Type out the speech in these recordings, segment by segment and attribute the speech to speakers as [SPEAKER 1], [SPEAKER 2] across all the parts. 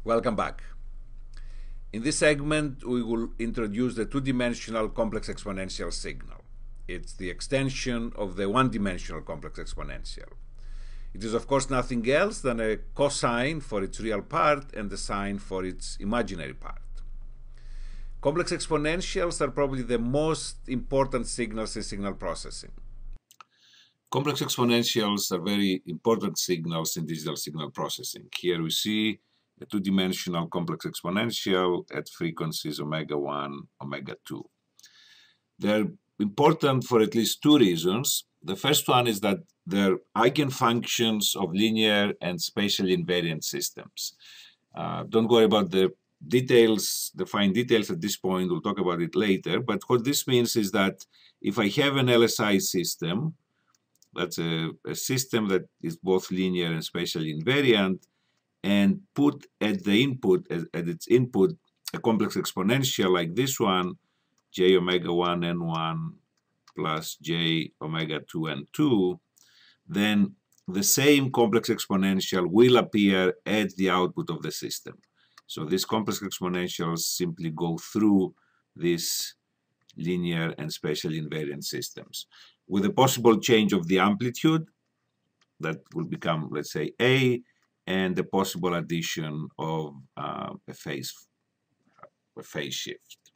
[SPEAKER 1] Welcome back. In this segment, we will introduce the two-dimensional complex exponential signal. It's the extension of the one-dimensional complex exponential. It is, of course, nothing else than a cosine for its real part and a sine for its imaginary part. Complex exponentials are probably the most important signals in signal processing. Complex exponentials are very important signals in digital signal processing. Here we see a two-dimensional complex exponential at frequencies omega 1, omega 2. They're important for at least two reasons. The first one is that they're eigenfunctions of linear and spatially invariant systems. Don't worry about the details, the fine details at this point, we'll talk about it later, but what this means is that if I have an LSI system, that's a system that is both linear and spatially invariant, and put at the input, at its input, a complex exponential like this one, j omega 1 n1 plus j omega 2 n2, then the same complex exponential will appear at the output of the system. So these complex exponentials simply go through these linear and spatially invariant systems. With a possible change of the amplitude, that will become, let's say, A, and the possible addition of a phase shift.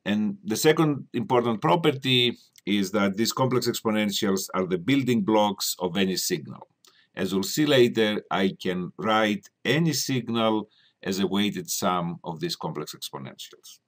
[SPEAKER 1] And the second important property is that these complex exponentials are the building blocks of any signal. As we'll see later, I can write any signal as a weighted sum of these complex exponentials.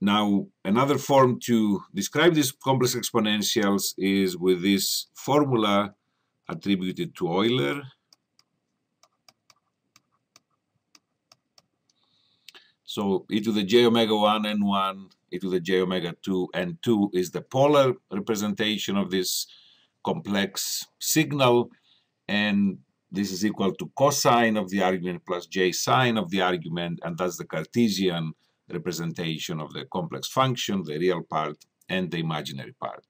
[SPEAKER 1] Now, another form to describe these complex exponentials is with this formula attributed to Euler. So e to the j omega 1 n1, e to the j omega 2 n2 is the polar representation of this complex signal, and this is equal to cosine of the argument plus j sine of the argument, and that's the Cartesian representation of the complex function, the real part, and the imaginary part.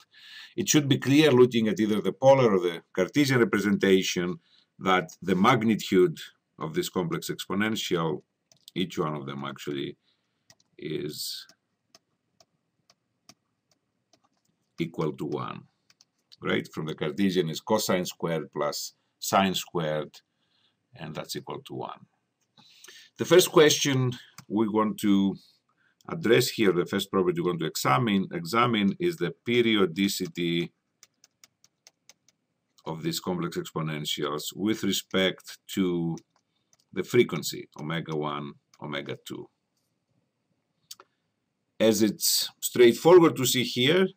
[SPEAKER 1] It should be clear, looking at either the polar or the Cartesian representation, that the magnitude of this complex exponential, each one of them actually, is equal to 1. Right? From the Cartesian is cosine squared plus sine squared, and that's equal to 1. The first question we want to address here, the first property we want to examine is the periodicity of these complex exponentials with respect to the frequency, omega 1, omega 2. As it's straightforward to see here,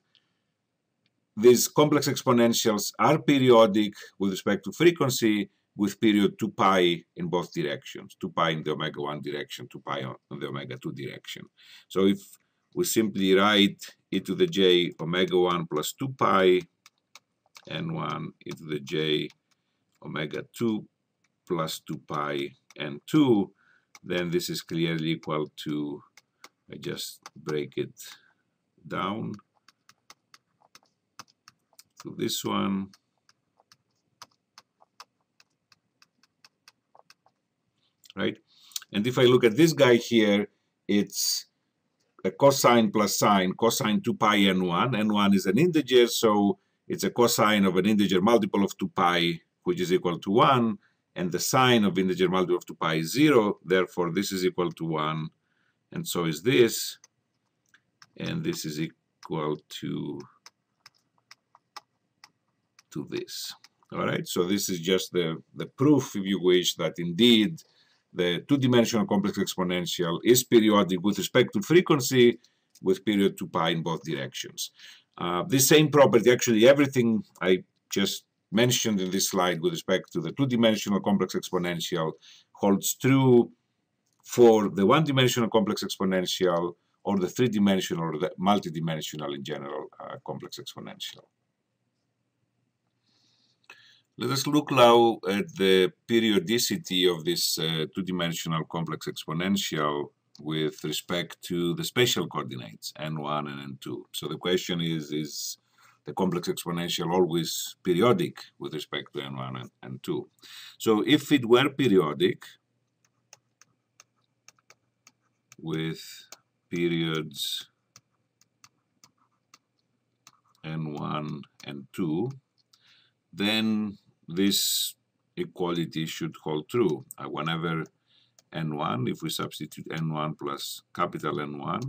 [SPEAKER 1] these complex exponentials are periodic with respect to frequency, with period 2 pi in both directions, 2 pi in the omega 1 direction, 2 pi in the omega 2 direction. So if we simply write e to the j omega 1 plus 2 pi n1 e to the j omega 2 plus 2 pi n2, then this is clearly equal to, I just break it down to this one, right? And if I look at this guy here, it's a cosine plus sine, cosine 2 pi n1. n1 is an integer, so it's a cosine of an integer multiple of 2 pi, which is equal to 1, and the sine of integer multiple of 2 pi is 0, therefore this is equal to 1, and so is this, and this is equal to this. All right, so this is just the proof, if you wish, that indeed the two-dimensional complex exponential is periodic with respect to frequency, with period 2 pi in both directions. This same property, actually everything I just mentioned in this slide with respect to the two-dimensional complex exponential, holds true for the one-dimensional complex exponential, or the three-dimensional, or the multi-dimensional in general complex exponential. Let us look now at the periodicity of this two-dimensional complex exponential with respect to the spatial coordinates, n1 and n2. So the question is the complex exponential always periodic with respect to n1 and n2. So if it were periodic with periods n1 and 2, then this equality should hold true. Whenever n1, if we substitute n1 plus capital N1,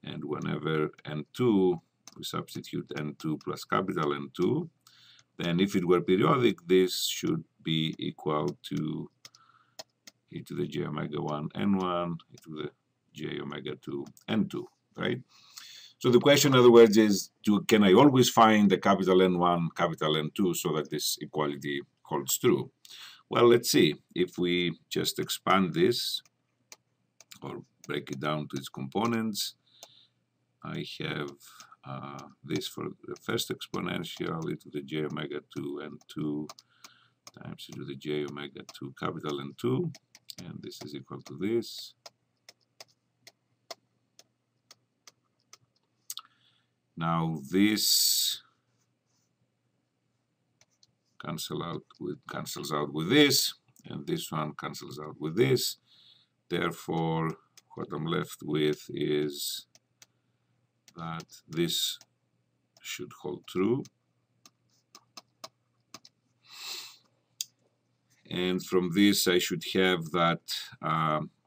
[SPEAKER 1] and whenever n2, we substitute n2 plus capital N2, then if it were periodic, this should be equal to e to the j omega 1 n1, e to the j omega 2 n2, right? So the question, in other words, is can I always find the capital N1, capital N2 so that this equality holds true? Well, let's see. If we just expand this or break it down to its components, I have this for the first exponential, e to the j omega 2 n2 times e to the j omega 2 capital N2, and this is equal to this. Now this cancels out with this, and this one cancels out with this. Therefore, what I'm left with is that this should hold true. And from this, I should have that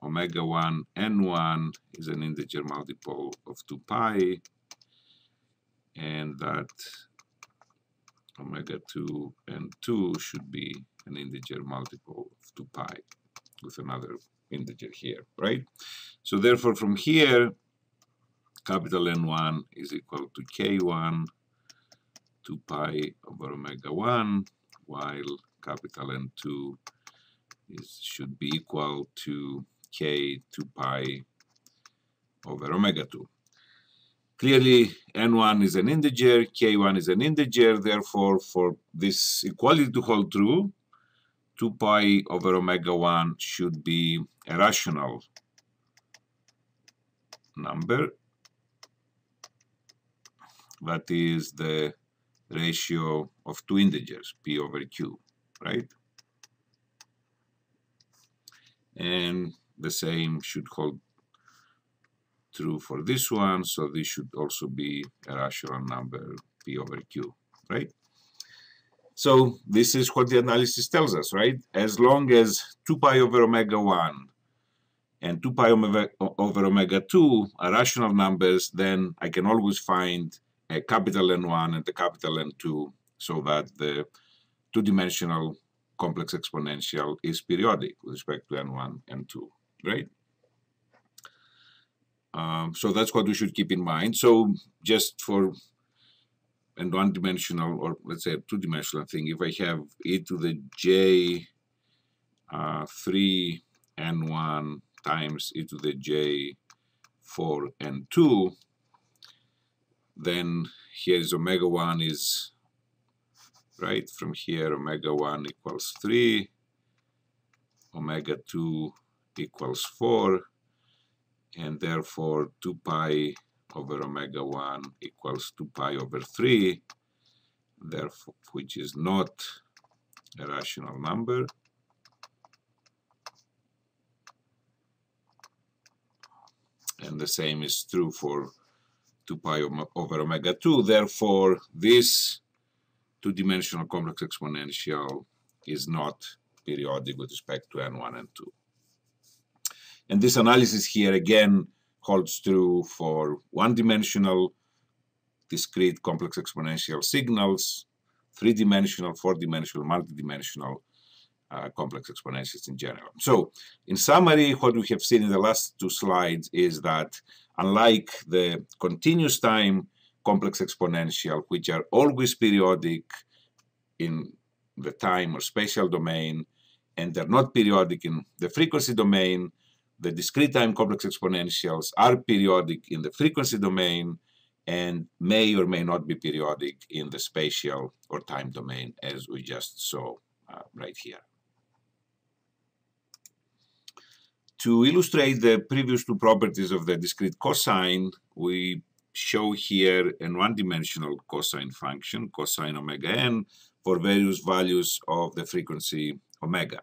[SPEAKER 1] omega 1 n1 is an integer multiple of 2 pi, and that omega 2 n2 should be an integer multiple of 2 pi with another integer here, right? So therefore, from here, capital N1 is equal to k1 2 pi over omega 1, while capital N2 should be equal to k 2 pi over omega 2. Clearly, n1 is an integer, k1 is an integer, therefore, for this equality to hold true, 2 pi over omega 1 should be a rational number. That is the ratio of two integers, p over q, right? And the same should hold true for this one, so this should also be a rational number, p over q, right? So this is what the analysis tells us, right? As long as 2 pi over omega 1 and 2 pi over omega 2 are rational numbers, then I can always find a capital N1 and a capital N2 so that the two-dimensional complex exponential is periodic with respect to N1 and 2, right? So that's what we should keep in mind. So just for a one-dimensional, or let's say a two-dimensional thing, if I have e to the j 3 n1 times e to the j 4 n2, then here is omega 1 is, right, from here omega 1 equals 3, omega 2 equals 4, and therefore 2 pi over omega 1 equals 2 pi over 3, therefore, which is not a rational number. And the same is true for 2 pi over omega 2. Therefore, this two-dimensional complex exponential is not periodic with respect to n1 and 2. And this analysis here again holds true for one-dimensional discrete complex exponential signals, three-dimensional, four-dimensional, multidimensional complex exponentials in general. So, in summary, what we have seen in the last two slides is that unlike the continuous time complex exponential, which are always periodic in the time or spatial domain, and they're not periodic in the frequency domain, the discrete time complex exponentials are periodic in the frequency domain and may or may not be periodic in the spatial or time domain, as we just saw right here. To illustrate the previous two properties of the discrete cosine, we show here a one-dimensional cosine function, cosine omega n, for various values of the frequency omega.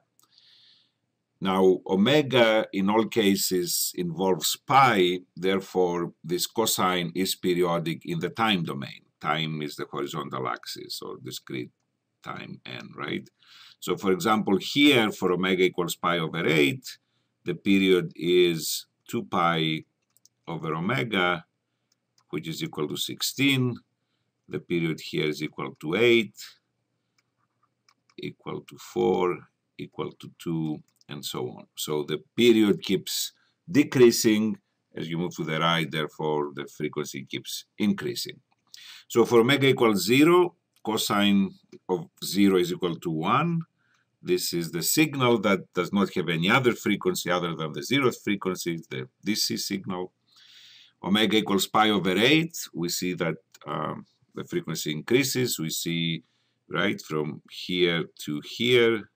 [SPEAKER 1] Now, omega in all cases involves pi, therefore this cosine is periodic in the time domain. Time is the horizontal axis, or discrete time n, right? So for example, here for omega equals pi over 8, the period is 2 pi over omega, which is equal to 16. The period here is equal to 8, equal to 4, equal to 2, and so on. So the period keeps decreasing as you move to the right, therefore the frequency keeps increasing. So for omega equals 0, cosine of 0 is equal to 1. This is the signal that does not have any other frequency other than the 0th frequency, the DC signal. Omega equals pi over 8, we see that the frequency increases. We see, right, from here to here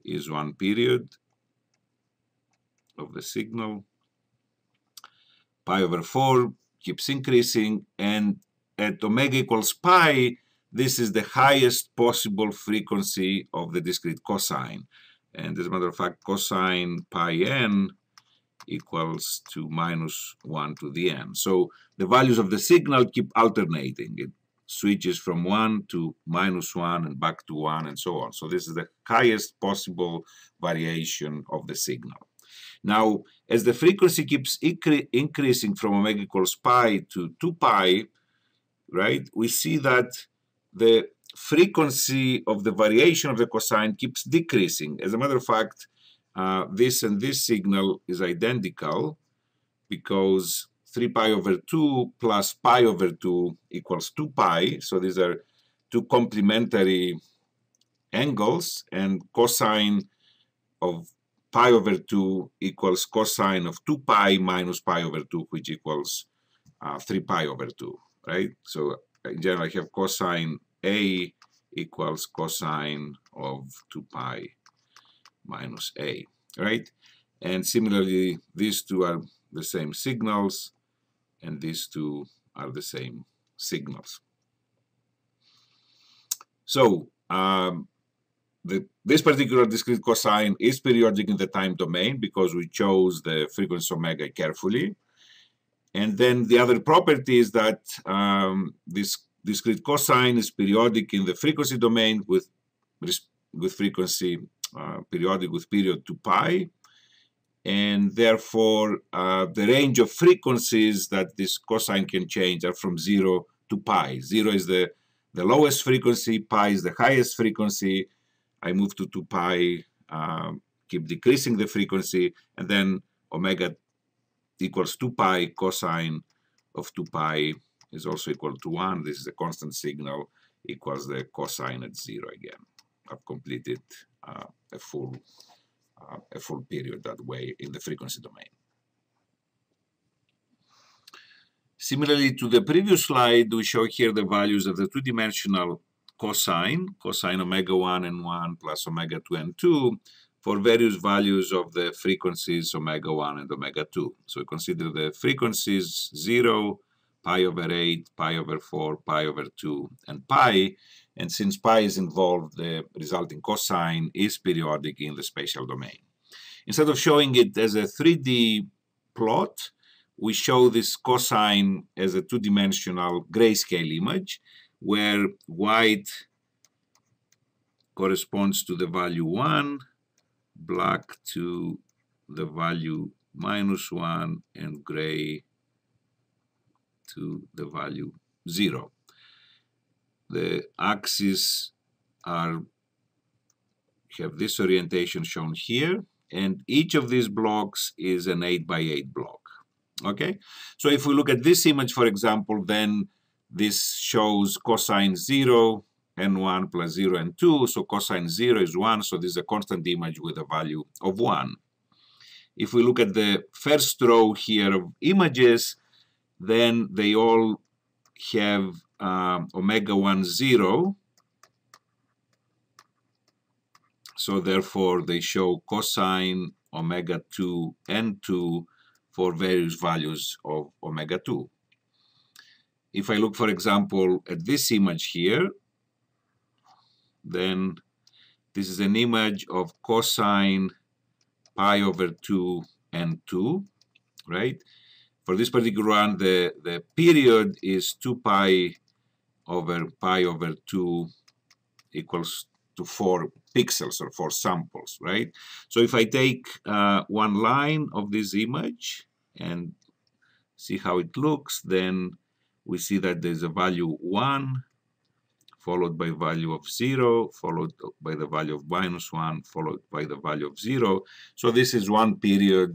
[SPEAKER 1] is one period of the signal. Pi over 4 keeps increasing, and at omega equals pi, this is the highest possible frequency of the discrete cosine. And as a matter of fact, cosine pi n equals to minus 1 to the n. So the values of the signal keep alternating. It switches from 1 to minus 1 and back to 1 and so on. So this is the highest possible variation of the signal. Now, as the frequency keeps increasing from omega equals pi to 2 pi, right, we see that the frequency of the variation of the cosine keeps decreasing. As a matter of fact, this and this signal is identical because 3 pi over 2 plus pi over 2 equals 2 pi. So these are two complementary angles, and cosine of pi over 2 equals cosine of 2 pi minus pi over 2, which equals 3 pi over 2, right? So in general, I have cosine A equals cosine of 2 pi minus A, right? And similarly, these two are the same signals, and these two are the same signals. So this particular discrete cosine is periodic in the time domain because we chose the frequency omega carefully. And then the other property is that this discrete cosine is periodic in the frequency domain with frequency periodic with period 2 pi. And therefore, the range of frequencies that this cosine can change are from 0 to pi. 0 is the lowest frequency, pi is the highest frequency. I move to 2 pi, keep decreasing the frequency, and then omega equals 2 pi, cosine of 2 pi is also equal to 1. This is a constant signal, equals the cosine at 0 again. I've completed a full period that way in the frequency domain. Similarly to the previous slide, we show here the values of the two-dimensional cosine omega 1 and 1 plus omega 2 and 2 for various values of the frequencies omega 1 and omega 2. So we consider the frequencies 0, pi over 8, pi over 4, pi over 2, and pi. And since pi is involved, the resulting cosine is periodic in the spatial domain. Instead of showing it as a 3D plot, we show this cosine as a two-dimensional grayscale image, where white corresponds to the value 1, black to the value minus 1, and gray to the value 0. The axes have this orientation shown here, and each of these blocks is an 8 by 8 block. Okay, so if we look at this image, for example, then this shows cosine 0 and 1 plus 0 and 2. So cosine 0 is 1, so this is a constant image with a value of 1. If we look at the first row here of images, then they all have omega 1, 0. So therefore, they show cosine omega 2 and 2 for various values of omega 2. if I look, for example, at this image here, then this is an image of cosine pi over 2 and 2, right? For this particular one, the period is 2 pi over 2 equals to 4 pixels or 4 samples, right? So if I take one line of this image and see how it looks, then we see that there's a value 1, followed by value of 0, followed by the value of -1, followed by the value of 0. So this is one period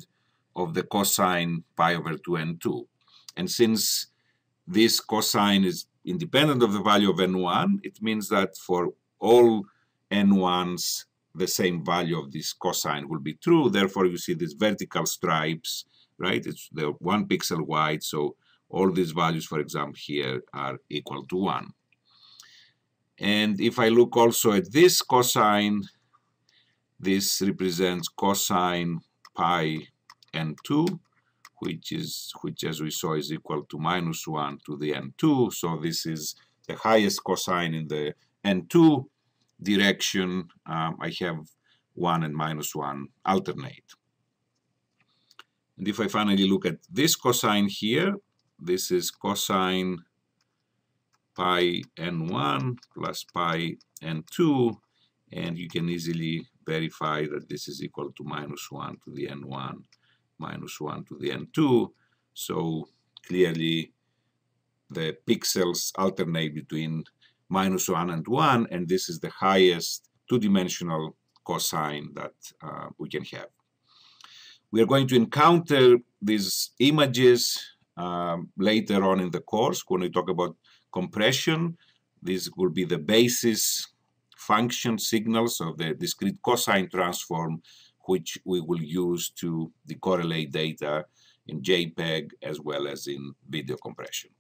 [SPEAKER 1] of the cosine pi over 2 and 2. And since this cosine is independent of the value of n1, it means that for all n1s, the same value of this cosine will be true. Therefore, you see these vertical stripes, right? They're 1 pixel wide, so all these values, for example, here are equal to 1. And if I look also at this cosine, this represents cosine pi n2, which as we saw is equal to -1 to the n2. So this is the highest cosine in the n2 direction. I have 1 and -1 alternate. And if I finally look at this cosine here, this is cosine pi n1 plus pi n2, and you can easily verify that this is equal to -1 to the n1 -1 to the n2. So clearly the pixels alternate between -1 and 1, and this is the highest two-dimensional cosine that we can have. We are going to encounter these images later on in the course when we talk about compression. This will be the basis function signals of the discrete cosine transform, which we will use to decorrelate data in JPEG as well as in video compression.